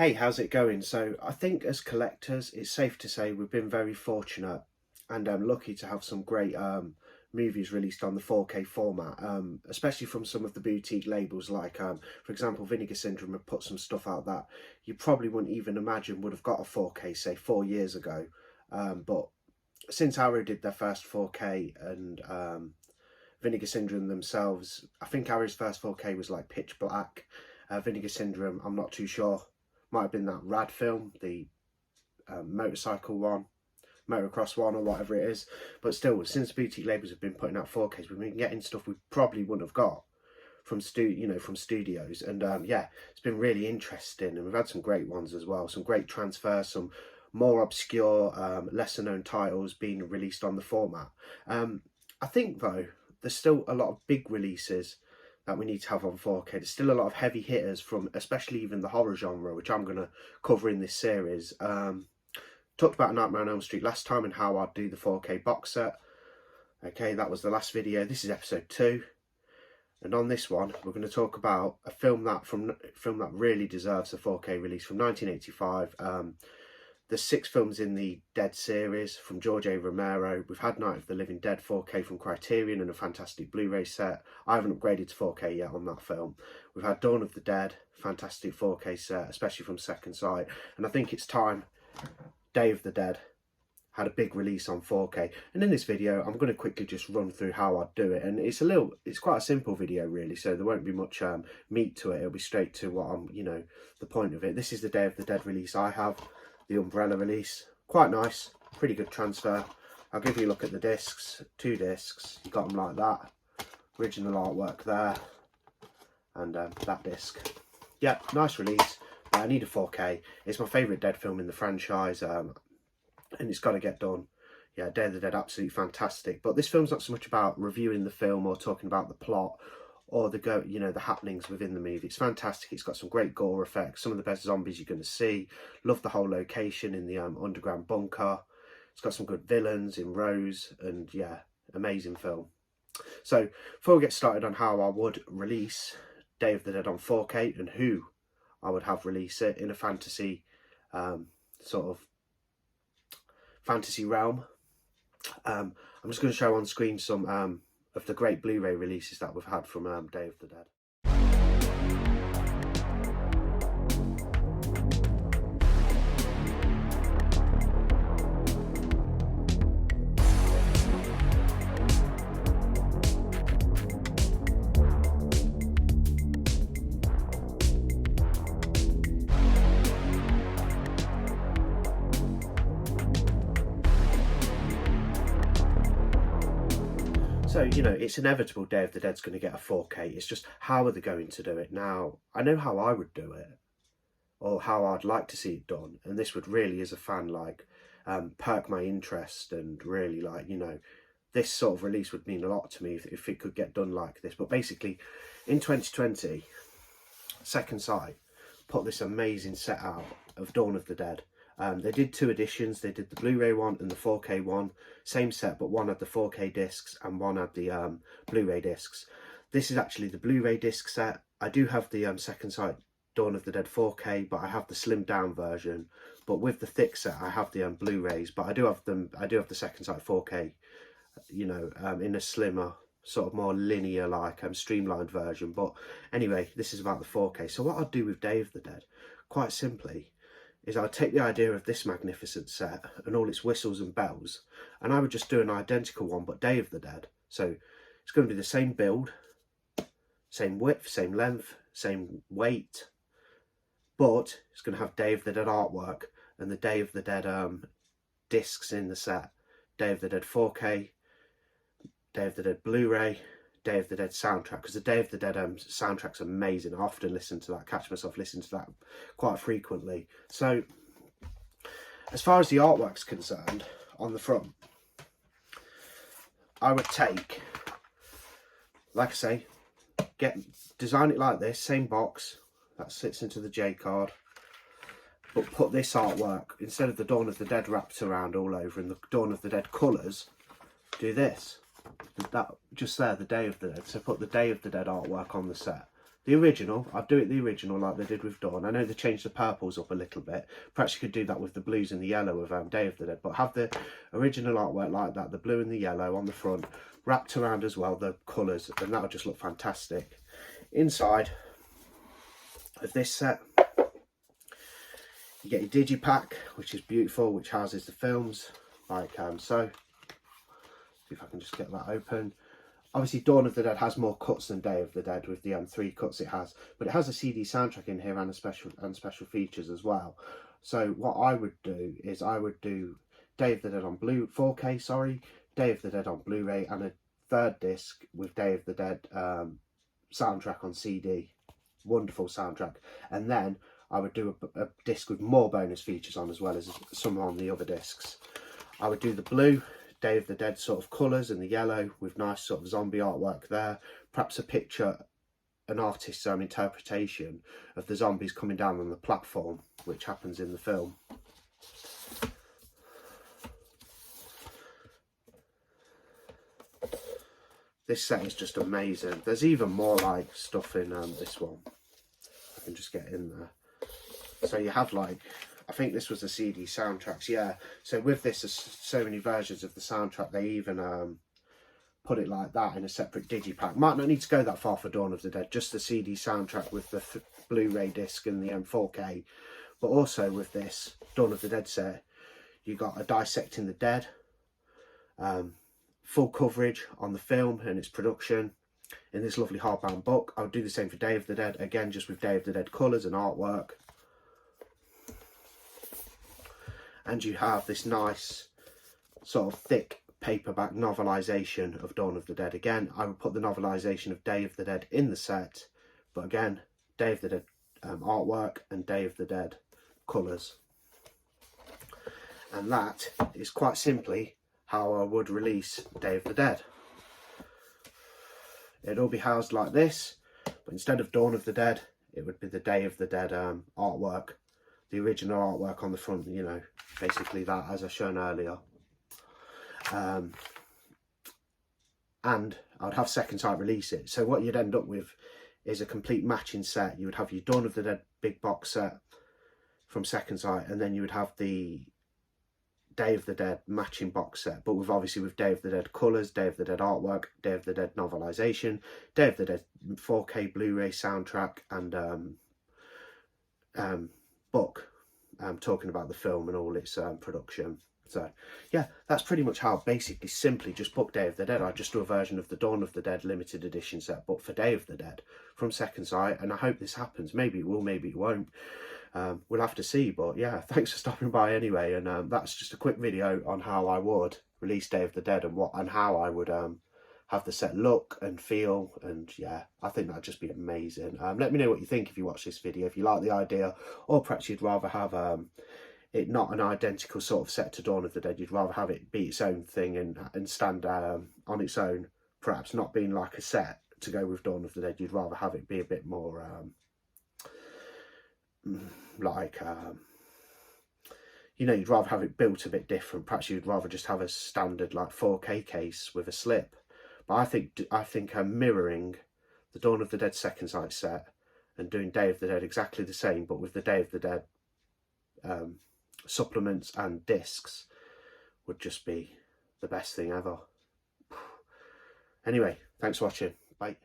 Hey, how's it going? So I think as collectors, it's safe to say we've been very fortunate and lucky to have some great movies released on the 4K format, especially from some of the boutique labels like, for example, Vinegar Syndrome have put some stuff out that you probably wouldn't even imagine would have got a 4K, say, 4 years ago. But since Arrow did their first 4K and Vinegar Syndrome themselves, I think Arrow's first 4K was like Pitch Black. Vinegar Syndrome, I'm not too sure. Might have been that Rad film, the motorcycle one, motocross one, or whatever it is. But still, since boutique labels have been putting out 4Ks, we've been getting stuff we probably wouldn't have got from from studios. And yeah, it's been really interesting, and we've had some great ones as well. Some great transfers, some more obscure, lesser known titles being released on the format. I think though, there's still a lot of big releases that we need to have on 4K. There's still a lot of heavy hitters from especially even the horror genre, which I'm going to cover in this series. Talked about Nightmare on Elm Street last time and how I'd do the 4K box set. Okay, that was the last video. This is episode 2. And on this one, we're going to talk about a film that really deserves a 4K release from 1985. There's 6 films in the Dead series from George A. Romero. We've had Night of the Living Dead 4K from Criterion and a fantastic Blu-ray set. I haven't upgraded to 4K yet on that film. We've had Dawn of the Dead, fantastic 4K set, especially from Second Sight. And I think it's time Day of the Dead had a big release on 4K. And in this video, I'm going to quickly just run through how I'd do it. And it's quite a simple video really, so there won't be much meat to it. It'll be straight to what the point of it. This is the Day of the Dead release I have. The Umbrella release, quite nice, pretty good transfer. I'll give you a look at the discs, 2 discs, you got them like that, original artwork there, and that disc. Yeah, nice release, but I need a 4K. It's my favourite Dead film in the franchise, and it's got to get done. Yeah, Day of the Dead, absolutely fantastic. But this film's not so much about reviewing the film or talking about the plot or the happenings within the movie. It's fantastic. It's got some great gore effects, some of the best zombies you're going to see. Love the whole location in the underground bunker. It's got some good villains in Rose, and yeah, amazing film. So before we get started on how I would release Day of the Dead on 4K and who I would have release it in a fantasy sort of fantasy realm, I'm just going to show on screen some of the great Blu-ray releases that we've had from Day of the Dead. So, it's inevitable Day of the Dead's going to get a 4K. It's just, how are they going to do it? Now, I know how I would do it, or how I'd like to see it done. And this would really, as a fan, perk my interest, and really, this sort of release would mean a lot to me if it could get done like this. But basically, in 2020, Second Sight put this amazing set out of Dawn of the Dead. They did 2 editions. They did the Blu-ray one and the 4K one. Same set, but one had the 4K discs and one had the Blu-ray discs. This is actually the Blu-ray disc set. I do have the Second Sight Dawn of the Dead 4K, but I have the slimmed down version. But with the thick set, I have the Blu-rays. But I do have the Second Sight 4K, in a slimmer, sort of more linear, streamlined version. But anyway, this is about the 4K. So what I'd do with Day of the Dead, quite simply, is I'd take the idea of this magnificent set and all its whistles and bells, and I would just do an identical one, but Day of the Dead. So it's going to be the same build, same width, same length, same weight, but it's going to have Day of the Dead artwork and the Day of the Dead discs in the set. Day of the Dead 4K, Day of the Dead Blu-ray, Day of the Dead soundtrack, because the Day of the Dead soundtrack's amazing. I often listen to that, catch myself listening to that quite frequently. So as far as the artwork's concerned, on the front, I would take, like I say, design it like this, same box that sits into the J card, but put this artwork, instead of the Dawn of the Dead wrapped around all over and the Dawn of the Dead colours, do this. That just there, the Day of the Dead. So put the Day of the Dead artwork on the set. The original, I'd do it the original like they did with Dawn. I know they changed the purples up a little bit. Perhaps you could do that with the blues and the yellow of Day of the Dead. But have the original artwork like that, the blue and the yellow on the front, wrapped around as well, the colours, and that'll just look fantastic. Inside of this set, you get your digipack, which is beautiful, which houses the films, like so. See if I can just get that open. Obviously, Dawn of the Dead has more cuts than Day of the Dead with the 3 cuts it has, but it has a CD soundtrack in here and special features as well. So what I would do is I would do Day of the Dead on 4K, sorry, Day of the Dead on Blu-ray, and a 3rd disc with Day of the Dead soundtrack on CD. Wonderful soundtrack. And then I would do a disc with more bonus features on, as well as some on the other discs. I would do the blue Day of the Dead sort of colours and the yellow with nice sort of zombie artwork there. Perhaps a picture, an artist's interpretation of the zombies coming down on the platform, which happens in the film. This set is just amazing. There's even more like stuff in this one. I can just get in there. So you have like, I think this was the CD soundtracks, yeah. So with this, there's so many versions of the soundtrack. They even put it like that in a separate digipack. Might not need to go that far for Dawn of the Dead. Just the CD soundtrack with the Blu-ray disc and the 4K. But also with this Dawn of the Dead set, you got a Dissecting the Dead, full coverage on the film and its production in this lovely hardbound book. I would do the same for Day of the Dead, again just with Day of the Dead colours and artwork. And you have this nice sort of thick paperback novelisation of Dawn of the Dead. Again, I would put the novelisation of Day of the Dead in the set, but again, Day of the Dead artwork and Day of the Dead colours. And that is quite simply how I would release Day of the Dead. It'll be housed like this, but instead of Dawn of the Dead, it would be the Day of the Dead artwork. The original artwork on the front, you know, basically that as I've shown earlier. And I'd have Second Sight release it. So what you'd end up with is a complete matching set. You would have your Dawn of the Dead big box set from Second Sight, and then you would have the Day of the Dead matching box set, but with obviously with Day of the Dead colours, Day of the Dead artwork, Day of the Dead novelisation, Day of the Dead 4K Blu-ray soundtrack, and book talking about the film and all its production. So yeah, that's pretty much how basically simply just book Day of the Dead. I just do a version of the Dawn of the Dead limited edition set, but for Day of the Dead from Second Sight, and I hope this happens. Maybe it will, maybe it won't. We'll have to see, but yeah, thanks for stopping by anyway. And that's just a quick video on how I would release Day of the Dead and how I would have the set look and feel, and yeah, I think that'd just be amazing. Let me know what you think if you watch this video, if you like the idea, or perhaps you'd rather have it not an identical sort of set to Dawn of the Dead. You'd rather have it be its own thing and stand on its own, perhaps not being like a set to go with Dawn of the Dead. You'd rather have it be a bit more like you know, you'd rather have it built a bit different. Perhaps you'd rather just have a standard like 4K case with a slip. But I think mirroring the Dawn of the Dead Second Sight set and doing Day of the Dead exactly the same, but with the Day of the Dead supplements and discs would just be the best thing ever. Anyway, thanks for watching. Bye.